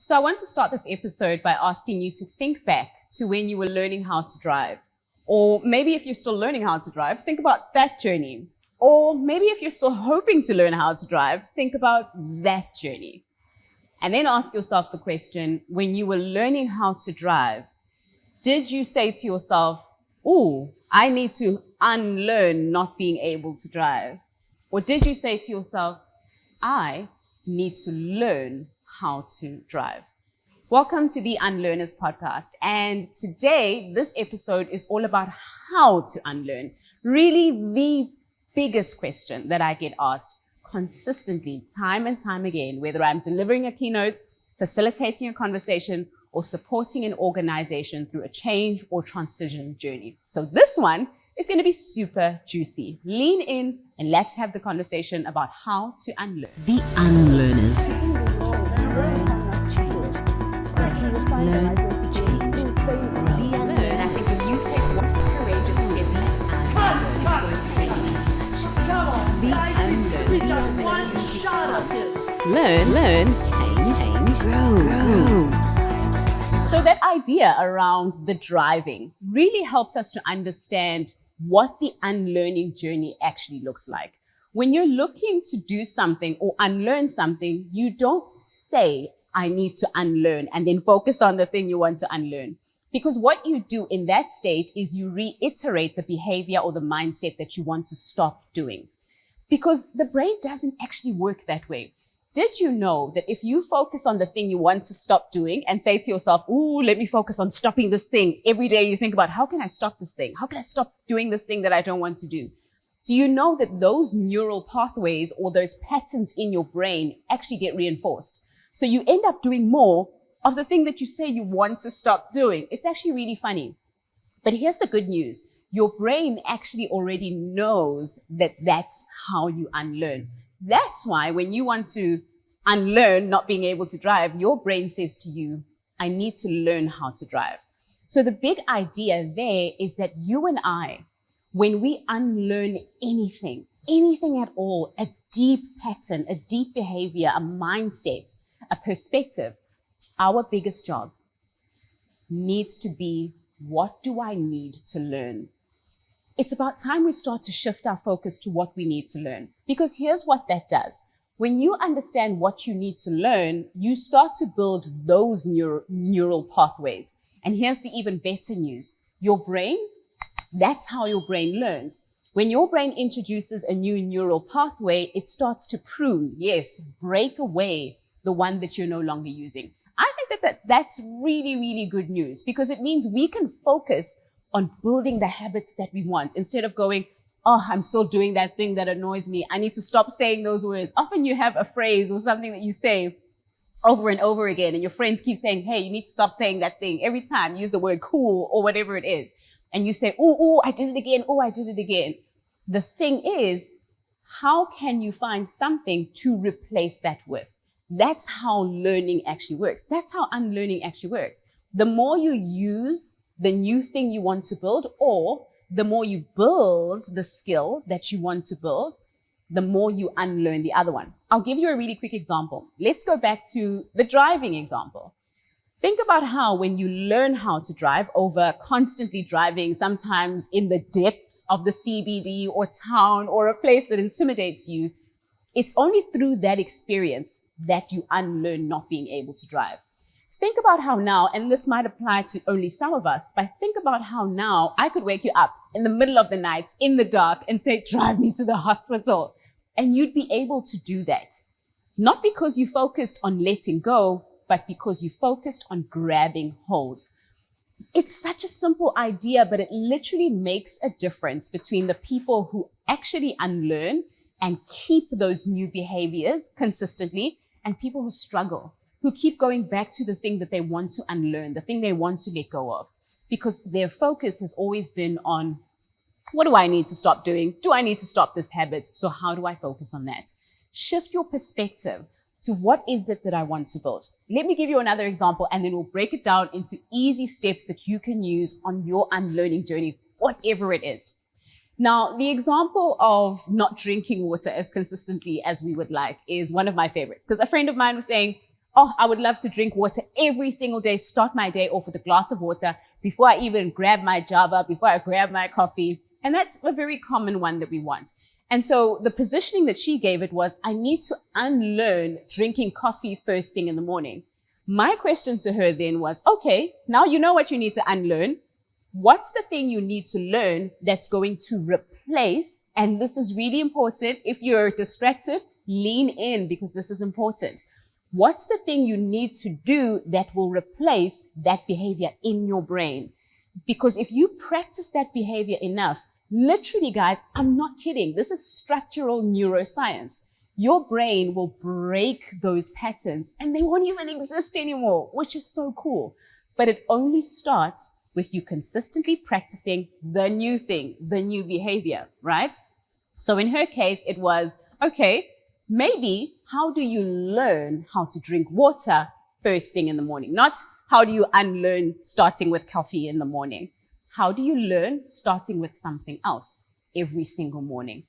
So I want to start this episode by asking you to think back to when you were learning how to drive. Or maybe if you're still learning how to drive, think about that journey. Or maybe if you're still hoping to learn how to drive, think about that journey. And then ask yourself the question, when you were learning how to drive, did you say to yourself, "Ooh, I need to unlearn not being able to drive"? Or did you say to yourself, "I need to learn how to drive"? Welcome to the Unlearners podcast. And today, this episode is all about how to unlearn. Really the biggest question that I get asked consistently, time and time again, whether I'm delivering a keynote, facilitating a conversation, or supporting an organization through a change or transition journey. So this one is going to be super juicy. Lean in and let's have the conversation about how to unlearn. The Unlearners. Learn, change, Unlearn. I think when you take one courageous step at a time, it's going to be such the Unlearn. Learn, change, grow. So that idea around the driving really helps us to understand what the unlearning journey actually looks like. When you're looking to do something or unlearn something, you don't say, "I need to unlearn," and then focus on the thing you want to unlearn. Because what you do in that state is you reiterate the behavior or the mindset that you want to stop doing. Because the brain doesn't actually work that way. Did you know that if you focus on the thing you want to stop doing and say to yourself, "Ooh, let me focus on stopping this thing," every day you think about, how can I stop this thing? How can I stop doing this thing that I don't want to do? Do you know that those neural pathways or those patterns in your brain actually get reinforced? So you end up doing more of the thing that you say you want to stop doing. It's actually really funny. But here's the good news. Your brain actually already knows that that's how you unlearn. That's why when you want to unlearn not being able to drive, your brain says to you, "I need to learn how to drive." So the big idea there is that you and I, when we unlearn anything at all, a deep pattern, a deep behavior, a mindset, a perspective, our biggest job needs to be, what do I need to learn? It's about time we start to shift our focus to what we need to learn. Because here's what that does. When you understand what you need to learn, you start to build those neural pathways. And here's the even better news. Your brain, that's how your brain learns. When your brain introduces a new neural pathway, it starts to prune, yes, break away the one that you're no longer using. I think that's really, really good news because it means we can focus on building the habits that we want instead of going, "Oh, I'm still doing that thing that annoys me. I need to stop saying those words." Often you have a phrase or something that you say over and over again and your friends keep saying, "Hey, you need to stop saying that thing." Every time use the word cool or whatever it is. And you say, "Oh, I did it again. Oh, I did it again." The thing is, how can you find something to replace that with? That's how learning actually works. That's how unlearning actually works. The more you use the new thing you want to build, or the more you build the skill that you want to build, the more you unlearn the other one. I'll give you a really quick example. Let's go back to the driving example. Think about how when you learn how to drive over constantly driving, sometimes in the depths of the CBD or town or a place that intimidates you, it's only through that experience that you unlearn not being able to drive. Think about how now, and this might apply to only some of us, but think about how now I could wake you up in the middle of the night, in the dark, and say, "Drive me to the hospital." And you'd be able to do that. Not because you focused on letting go, but because you focused on grabbing hold. It's such a simple idea, but it literally makes a difference between the people who actually unlearn and keep those new behaviors consistently and people who struggle, who keep going back to the thing that they want to unlearn, the thing they want to let go of, because their focus has always been on, what do I need to stop doing? Do I need to stop this habit? So how do I focus on that? Shift your perspective to what is it that I want to build. Let me give you another example, and then we'll break it down into easy steps that you can use on your unlearning journey, whatever it is. Now, the example of not drinking water as consistently as we would like is one of my favorites, because a friend of mine was saying, oh, I would love to drink water every single day, start my day off with a glass of water before I even grab my Java, before I grab my coffee. And that's a very common one that we want. And so the positioning that she gave it was, I need to unlearn drinking coffee first thing in the morning. My question to her then was, okay, now you know what you need to unlearn. What's the thing you need to learn that's going to replace? And this is really important. If you're distracted, lean in because this is important. What's the thing you need to do that will replace that behavior in your brain? Because if you practice that behavior enough, literally, guys, I'm not kidding. This is structural neuroscience. Your brain will break those patterns and they won't even exist anymore, which is so cool. But it only starts with you consistently practicing the new thing, the new behavior, right? So in her case, it was, okay, maybe how do you learn how to drink water first thing in the morning? Not how do you unlearn starting with coffee in the morning? How do you learn starting with something else every single morning?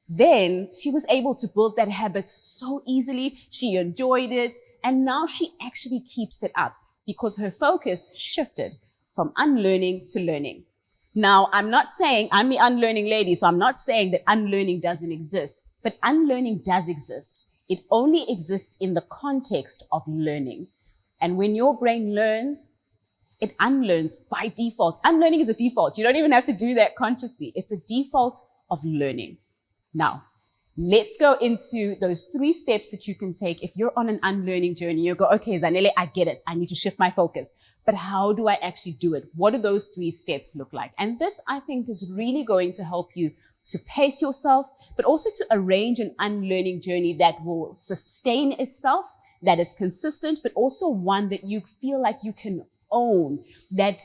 Then she was able to build that habit so easily. She enjoyed it. And now she actually keeps it up because her focus shifted from unlearning to learning. Now, I'm not saying I'm the unlearning lady, so I'm not saying that unlearning doesn't exist, but unlearning does exist. It only exists in the context of learning. And when your brain learns, it unlearns by default. Unlearning is a default. You don't even have to do that consciously. It's a default of learning. Now, let's go into those 3 steps that you can take if you're on an unlearning journey. You go, okay, Zanele, I get it. I need to shift my focus. But how do I actually do it? What do those 3 steps look like? And this, I think, is really going to help you to pace yourself, but also to arrange an unlearning journey that will sustain itself, that is consistent, but also one that you feel like you can own, that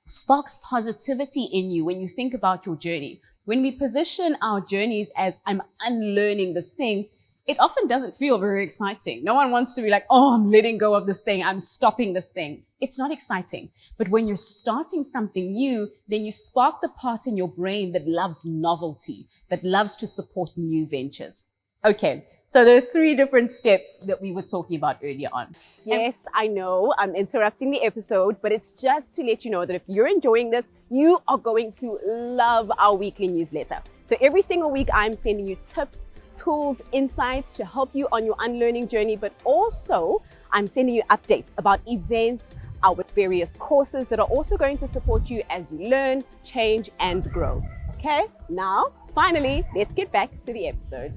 sparks positivity in you when you think about your journey. When we position our journeys as I'm unlearning this thing, it often doesn't feel very exciting. No one wants to be like, oh, I'm letting go of this thing. I'm stopping this thing. It's not exciting. But when you're starting something new, then you spark the part in your brain that loves novelty, that loves to support new ventures. Okay, so there's 3 different steps that we were talking about earlier on. Yes, I know I'm interrupting the episode, but it's just to let you know that if you're enjoying this, you are going to love our weekly newsletter. So every single week, I'm sending you tips, tools, insights to help you on your unlearning journey, but also I'm sending you updates about events, our various courses that are also going to support you as you learn, change, and grow. Okay, now, finally, let's get back to the episode.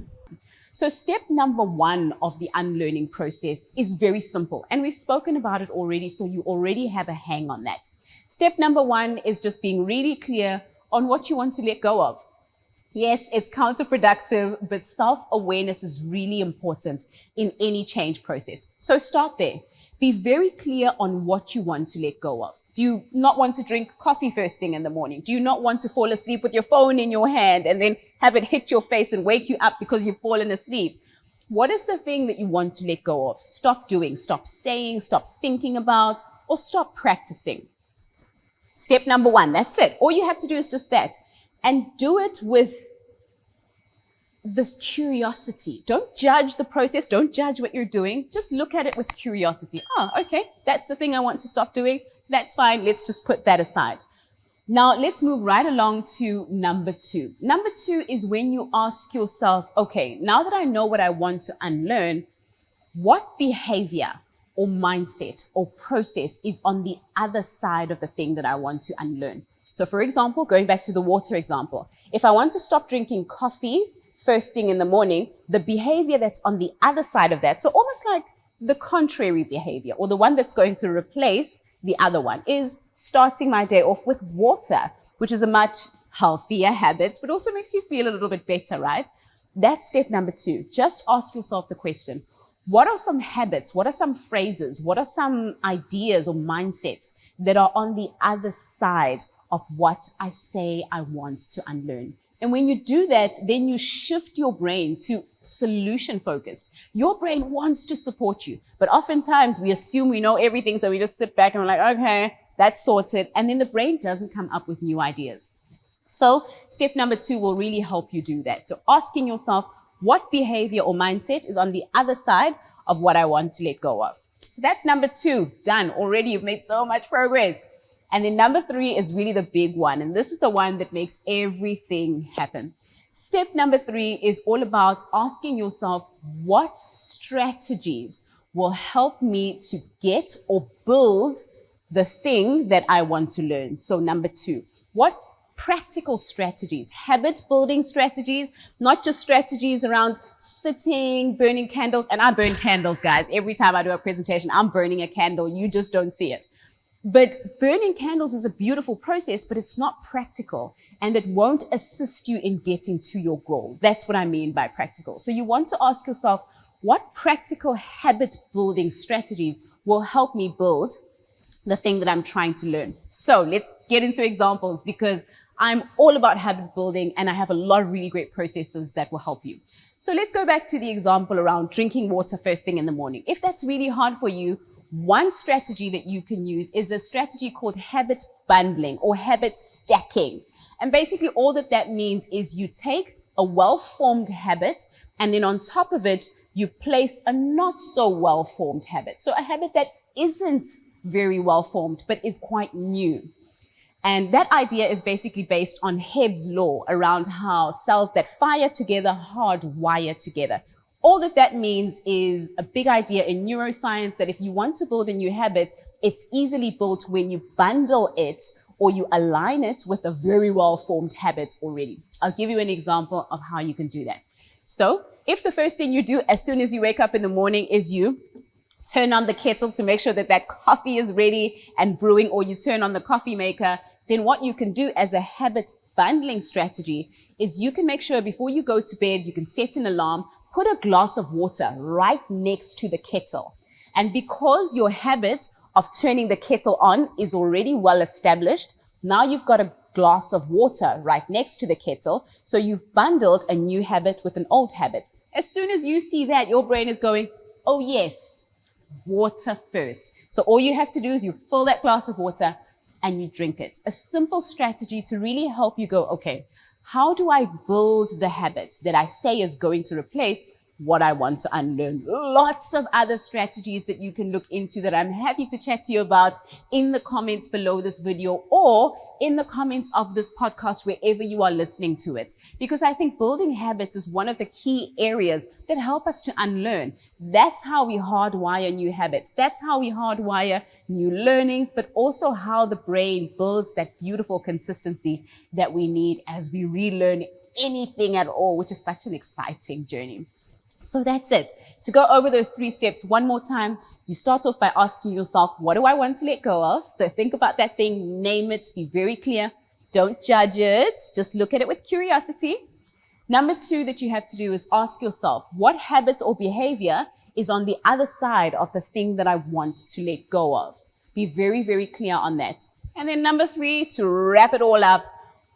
So step number 1 of the unlearning process is very simple. And we've spoken about it already, so you already have a hang on that. Step number 1 is just being really clear on what you want to let go of. Yes, it's counterproductive, but self-awareness is really important in any change process. So start there. Be very clear on what you want to let go of. Do you not want to drink coffee first thing in the morning? Do you not want to fall asleep with your phone in your hand and then have it hit your face and wake you up because you've fallen asleep? What is the thing that you want to let go of? Stop doing, stop saying, stop thinking about, or stop practicing. Step number 1, that's it. All you have to do is just that. And do it with this curiosity. Don't judge the process. Don't judge what you're doing. Just look at it with curiosity. Oh, okay, that's the thing I want to stop doing. That's fine. Let's just put that aside. Now, let's move right along to number 2. Number 2 is when you ask yourself, okay, now that I know what I want to unlearn, what behavior or mindset or process is on the other side of the thing that I want to unlearn? So for example, going back to the water example, if I want to stop drinking coffee first thing in the morning, the behavior that's on the other side of that, so almost like the contrary behavior or the one that's going to replace the other one, is starting my day off with water, which is a much healthier habit, but also makes you feel a little bit better, right? That's step number 2. Just ask yourself the question, what are some habits? What are some phrases? What are some ideas or mindsets that are on the other side of what I say I want to unlearn? And when you do that, then you shift your brain to solution focused. Your brain wants to support you, but oftentimes we assume we know everything. So we just sit back and we're like, okay, that's sorted. And then the brain doesn't come up with new ideas. So step number 2 will really help you do that. So asking yourself, what behavior or mindset is on the other side of what I want to let go of? So that's number 2, done. Already you've made so much progress. And then number 3 is really the big one. And this is the one that makes everything happen. Step number 3 is all about asking yourself, what strategies will help me to get or build the thing that I want to learn? So number 2, what practical strategies, habit building strategies, not just strategies around sitting, burning candles. And I burn candles, guys. Every time I do a presentation, I'm burning a candle. You just don't see it. But burning candles is a beautiful process, but it's not practical and it won't assist you in getting to your goal. That's what I mean by practical. So you want to ask yourself, what practical habit building strategies will help me build the thing that I'm trying to learn? So let's get into examples, because I'm all about habit building and I have a lot of really great processes that will help you. So let's go back to the example around drinking water first thing in the morning. If that's really hard for you, one strategy that you can use is a strategy called habit bundling or habit stacking. And basically all that means is you take a well-formed habit and then on top of it, you place a not so well-formed habit. So a habit that isn't very well-formed, but is quite new. And that idea is basically based on Hebb's law around how cells that fire together hardwire together. All that means is a big idea in neuroscience that if you want to build a new habit, it's easily built when you bundle it or you align it with a very well-formed habit already. I'll give you an example of how you can do that. So if the first thing you do as soon as you wake up in the morning is you turn on the kettle to make sure that coffee is ready and brewing, or you turn on the coffee maker, then what you can do as a habit bundling strategy is you can make sure before you go to bed, you can set an alarm, put a glass of water right next to the kettle. And because your habit of turning the kettle on is already well established, now you've got a glass of water right next to the kettle. So you've bundled a new habit with an old habit. As soon as you see that, your brain is going, oh yes, water first. So all you have to do is you fill that glass of water and you drink it. A simple strategy to really help you go, okay, how do I build the habits that I say is going to replace what I want to unlearn? Lots of other strategies that you can look into that I'm happy to chat to you about in the comments below this video or in the comments of this podcast, wherever you are listening to it. Because I think building habits is one of the key areas that help us to unlearn. That's how we hardwire new habits. That's how we hardwire new learnings, but also how the brain builds that beautiful consistency that we need as we relearn anything at all, which is such an exciting journey. So that's it. To go over those 3 steps one more time, you start off by asking yourself, what do I want to let go of? So think about that thing, name it, be very clear. Don't judge it. Just look at it with curiosity. Number 2 that you have to do is ask yourself, what habit or behavior is on the other side of the thing that I want to let go of? Be very, very clear on that. And then number 3, to wrap it all up,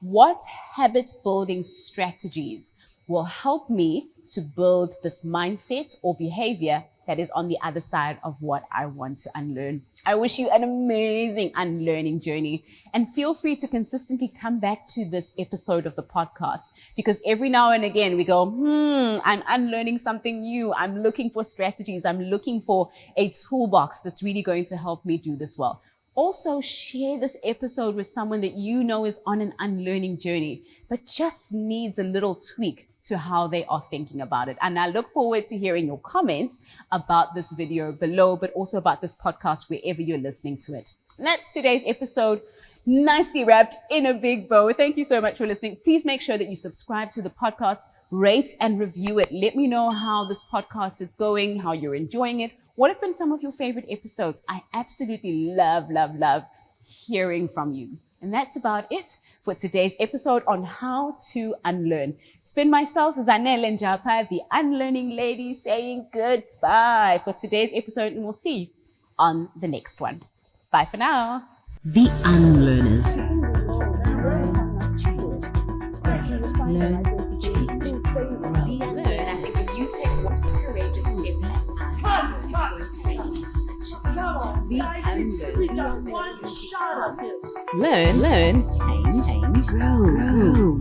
what habit building strategies will help me to build this mindset or behavior that is on the other side of what I want to unlearn? I wish you an amazing unlearning journey, and feel free to consistently come back to this episode of the podcast, because every now and again we go, I'm unlearning something new. I'm looking for strategies. I'm looking for a toolbox that's really going to help me do this well. Also, share this episode with someone that you know is on an unlearning journey, but just needs a little tweak to how they are thinking about it. And I look forward to hearing your comments about this video below, but also about this podcast wherever you're listening to it. And that's today's episode, nicely wrapped in a big bow. Thank you so much for listening. Please make sure that you subscribe to the podcast, rate and review it. Let me know how this podcast is going, how you're enjoying it. What have been some of your favorite episodes? I absolutely love hearing from you. And that's about it for today's episode on how to unlearn. It's been myself, Zanele and Japa, the Unlearning Lady, saying goodbye for today's episode, and we'll see you on the next one. Bye for now. The Unlearners. Learn, change, grow. Learn. I think if you take one courageous step at a time, it's going to make such a the Unlearn. Learn, change, grow.